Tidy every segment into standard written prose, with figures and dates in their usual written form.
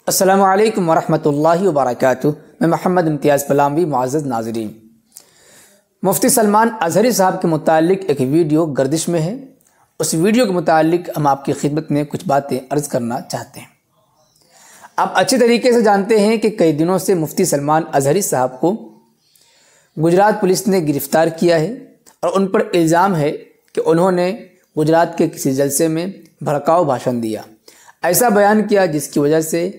السلام علیکم ورحمۃ اللہ وبرکاتہ۔ میں محمد امتیاز پلاموی۔ معزز ناظرین، مفتی سلمان اظہری صاحب کے متعلق ایک ویڈیو گردش میں ہے۔ اس ویڈیو کے متعلق ہم آپ کی خدمت میں کچھ باتیں عرض کرنا چاہتے ہیں۔ آپ اچھے طریقے سے جانتے ہیں کہ کئی دنوں سے مفتی سلمان اظہری صاحب کو گجرات پولیس نے گرفتار کیا ہے اور ان پر الزام ہے کہ انہوں نے گجرات کے کسی جلسے میں بھڑکاؤ بھاشن دیا، ایسا بیان کیا جس کی وجہ سے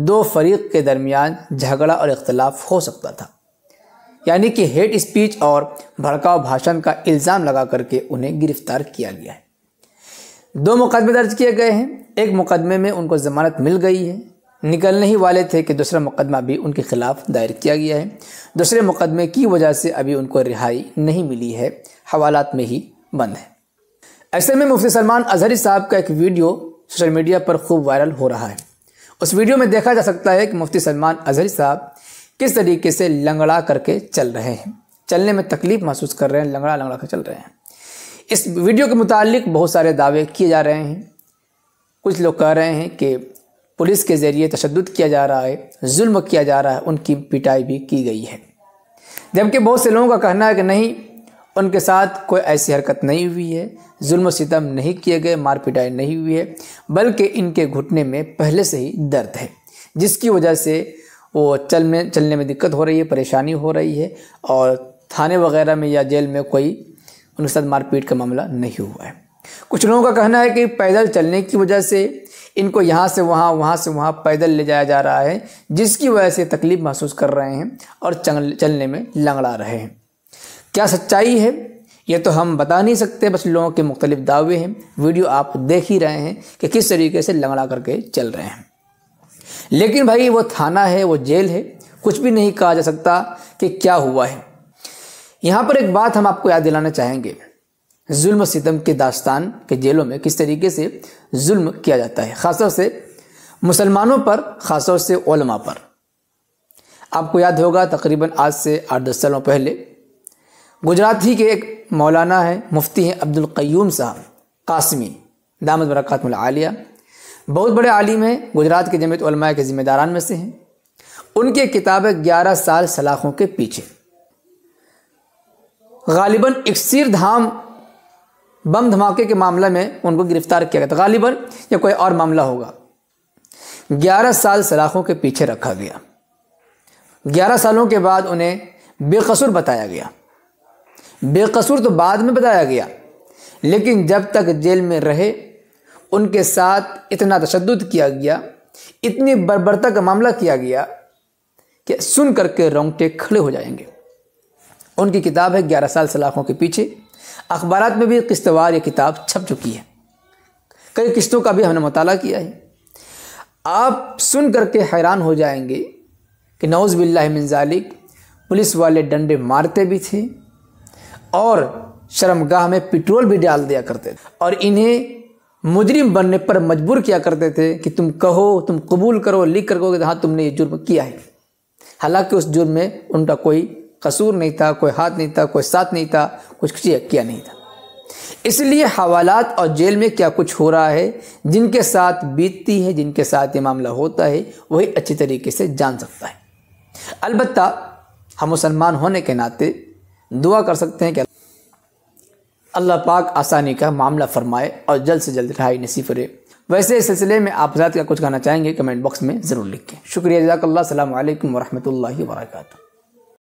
دو فریق کے درمیان جھگڑا اور اختلاف ہو سکتا تھا، یعنی کہ ہیٹ اسپیچ اور بھڑکاؤ بھاشن کا الزام لگا کر کے انہیں گرفتار کیا گیا ہے۔ دو مقدمے درج کیے گئے ہیں۔ ایک مقدمے میں ان کو ضمانت مل گئی ہے، نکلنے ہی والے تھے کہ دوسرا مقدمہ بھی ان کے خلاف دائر کیا گیا ہے۔ دوسرے مقدمے کی وجہ سے ابھی ان کو رہائی نہیں ملی ہے، حوالات میں ہی بند ہے۔ ایسے میں مفتی سلمان اظہری صاحب کا ایک ویڈیو سوشل میڈیا پر خوب وائرل ہو رہا ہے۔ اس ویڈیو میں دیکھا جا سکتا ہے کہ مفتی سلمان اظہری صاحب کس طریقے سے لنگڑا کر کے چل رہے ہیں، چلنے میں تکلیف محسوس کر رہے ہیں، لنگڑا کر چل رہے ہیں۔ اس ویڈیو کے متعلق بہت سارے دعوے کیے جا رہے ہیں۔ کچھ لوگ کہہ رہے ہیں کہ پولیس کے ذریعے تشدد کیا جا رہا ہے، ظلم کیا جا رہا ہے، ان کی پٹائی بھی کی گئی ہے، جبکہ بہت سے لوگوں کا کہنا ہے کہ نہیں، ان کے ساتھ کوئی ایسی حرکت نہیں ہوئی ہے، ظلم و ستم نہیں کیے گئے، مار پٹائی نہیں ہوئی ہے، بلکہ ان کے گھٹنے میں پہلے سے ہی درد ہے، جس کی وجہ سے وہ چلنے میں دقت ہو رہی ہے، پریشانی ہو رہی ہے، اور تھانے وغیرہ میں یا جیل میں کوئی ان کے ساتھ مار پیٹ کا معاملہ نہیں ہوا ہے۔ کچھ لوگوں کا کہنا ہے کہ پیدل چلنے کی وجہ سے ان کو یہاں سے وہاں، وہاں سے وہاں پیدل لے جایا جا رہا ہے، جس کی وجہ سے تکلیف محسوس کر رہے ہیں اور چلنے میں لنگڑا رہے ہیں۔ کیا سچائی ہے یہ تو ہم بتا نہیں سکتے، بس لوگوں کے مختلف دعوے ہیں۔ ویڈیو آپ دیکھ ہی رہے ہیں کہ کس طریقے سے لنگڑا کر کے چل رہے ہیں۔ لیکن بھائی وہ تھانہ ہے، وہ جیل ہے، کچھ بھی نہیں کہا جا سکتا کہ کیا ہوا ہے۔ یہاں پر ایک بات ہم آپ کو یاد دلانا چاہیں گے، ظلم و ستم کے داستان کے جیلوں میں کس طریقے سے ظلم کیا جاتا ہے، خاص طور سے مسلمانوں پر، خاص طور سے علماء پر۔ آپ کو یاد ہوگا تقریباً آج سے 8-10 سالوں پہلے گجرات ہی کے ایک مولانا ہیں، مفتی ہیں عبد القیوم صاحب قاسمی دامت برکاتہ العالیہ، بہت بڑے عالم ہیں، گجرات کے جمعیت علماء کے ذمہ داران میں سے ہیں۔ ان کی کتاب ہے 11 سال سلاخوں کے پیچھے۔ غالباً اکسیر دھام بم دھماکے کے معاملے میں ان کو گرفتار کیا گیا تھا، غالباً یا کوئی اور معاملہ ہوگا۔ 11 سال سلاخوں کے پیچھے رکھا گیا۔ 11 سالوں کے بعد انہیں بے قصور بتایا گیا۔ بے قصور تو بعد میں بتایا گیا، لیکن جب تک جیل میں رہے ان کے ساتھ اتنا تشدد کیا گیا، اتنی بربرتا کا معاملہ کیا گیا کہ سن کر کے رونگٹے کھڑے ہو جائیں گے۔ ان کی کتاب ہے 11 سال سلاخوں کے پیچھے۔ اخبارات میں بھی قسط وار یہ کتاب چھپ چکی ہے، کئی قسطوں کا بھی ہم نے مطالعہ کیا ہے۔ آپ سن کر کے حیران ہو جائیں گے کہ نعوذ باللہ من ذالک، پولیس والے ڈنڈے مارتے بھی تھے اور شرمگاہ میں پٹرول بھی ڈال دیا کرتے تھے، اور انہیں مجرم بننے پر مجبور کیا کرتے تھے کہ تم کہو، تم قبول کرو، لکھ کر کہو کہ ہاں تم نے یہ جرم کیا ہے، حالانکہ اس جرم میں ان کا کوئی قصور نہیں تھا، کوئی ہاتھ نہیں تھا، کوئی ساتھ نہیں تھا، کچھ کیا نہیں تھا۔ اس لیے حوالات اور جیل میں کیا کچھ ہو رہا ہے، جن کے ساتھ بیتتی ہے، جن کے ساتھ یہ معاملہ ہوتا ہے، وہی اچھی طریقے سے جان سکتا ہے۔ البتہ ہم مسلمان ہونے کے ناطے دعا کر سکتے ہیں کہ اللہ پاک آسانی کا معاملہ فرمائے اور جلد سے جلد رہائی نصیب کرے۔ ویسے اس سلسلے میں آپ ذات کا کچھ کہنا چاہیں گے کمنٹ باکس میں ضرور لکھیں۔ شکریہ، جزاک اللہ، السلام علیکم ورحمۃ اللہ وبرکاتہ۔